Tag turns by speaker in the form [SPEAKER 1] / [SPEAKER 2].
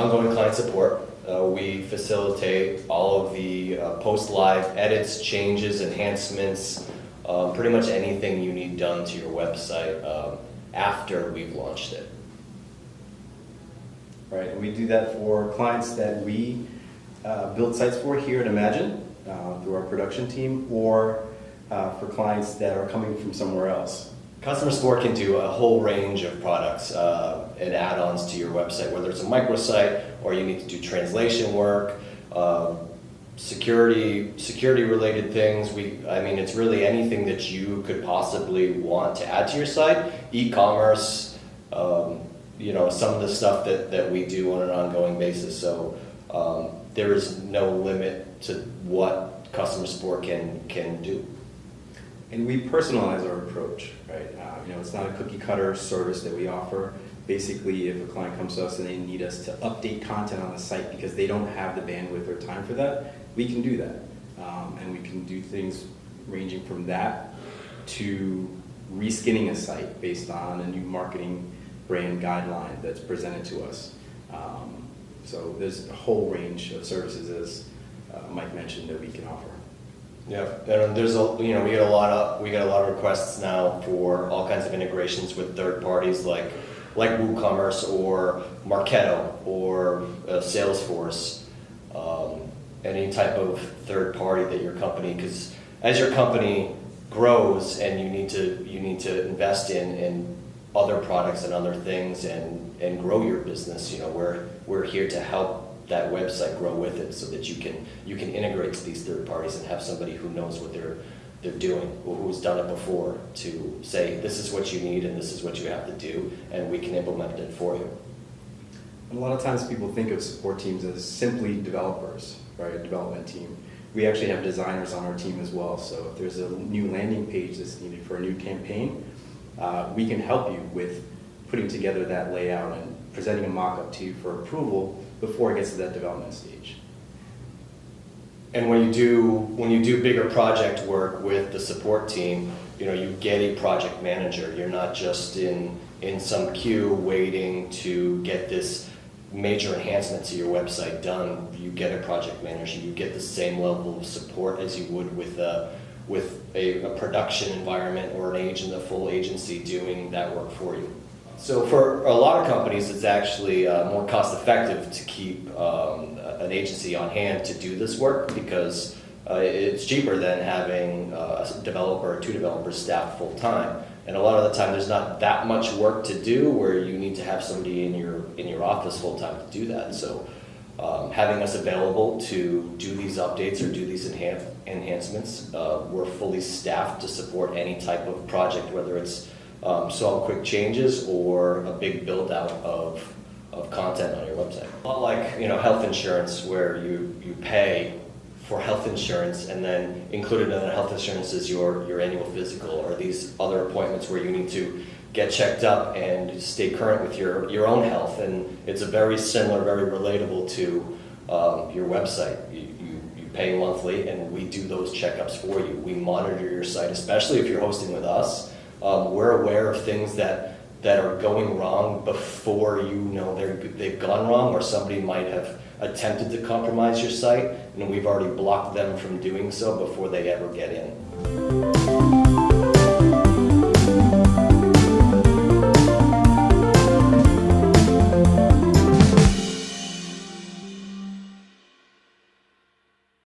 [SPEAKER 1] ongoing client support. We facilitate all of the post-live edits, changes, enhancements, pretty much anything you need done to your website after we've launched it.
[SPEAKER 2] Right, and we do that for clients that we build sites for here at Emagine through our production team, or for clients that are coming from somewhere else.
[SPEAKER 1] Customer support can do a whole range of products and add-ons to your website, whether it's a microsite or you need to do translation work, security related things. I mean, it's really anything that you could possibly want to add to your site. E-commerce, you know, some of the stuff that we do on an ongoing basis. So there is no limit to what customer support can do.
[SPEAKER 2] And we personalize our approach, right? You know, it's not a cookie cutter service that we offer. Basically, if a client comes to us and they need us to update content on the site because they don't have the bandwidth or time for that, we can do that. And we can do things ranging from that to reskinning a site based on a new marketing brand guideline that's presented to us. So there's a whole range of services, as Mike mentioned, that we can offer.
[SPEAKER 1] Yeah, and there's we get a lot of requests now for all kinds of integrations with third parties like WooCommerce or Marketo or Salesforce, any type of third party that your company, because as your company grows and you need to invest in other products and other things and grow your business, you know, we're here to help that website grow with it, so that you can integrate to these third parties and have somebody who knows what they're doing, or who's done it before, to say this is what you need and this is what you have to do, and we can implement it for you.
[SPEAKER 2] And a lot of times people think of support teams as simply developers, right? A development team. We actually have designers on our team as well. So if there's a new landing page that's needed for a new campaign, we can help you with putting together that layout and presenting a mock-up to you for approval before it gets to that development stage.
[SPEAKER 1] And when you do bigger project work with the support team, you know, you get a project manager. You're not just in some queue waiting to get this major enhancement to your website done. You get a project manager. You get the same level of support as you would with a production environment or a full agency doing that work for you. So for a lot of companies, it's actually more cost effective to keep an agency on hand to do this work, because it's cheaper than having a developer or two developers staffed full time. And a lot of the time there's not that much work to do where you need to have somebody in your office full time to do that. So having us available to do these updates or do these enhancements, we're fully staffed to support any type of project, whether it's solve quick changes or a big build out of content on your website. A lot like, you know, health insurance, where you pay for health insurance and then included in that health insurance is your annual physical, or these other appointments where you need to get checked up and stay current with your own health. And it's a very similar, very relatable to your website. You pay monthly and we do those checkups for you. We monitor your site, especially if you're hosting with us. We're aware of things that are going wrong before you know they've gone wrong, or somebody might have attempted to compromise your site, and we've already blocked them from doing so before they ever get in.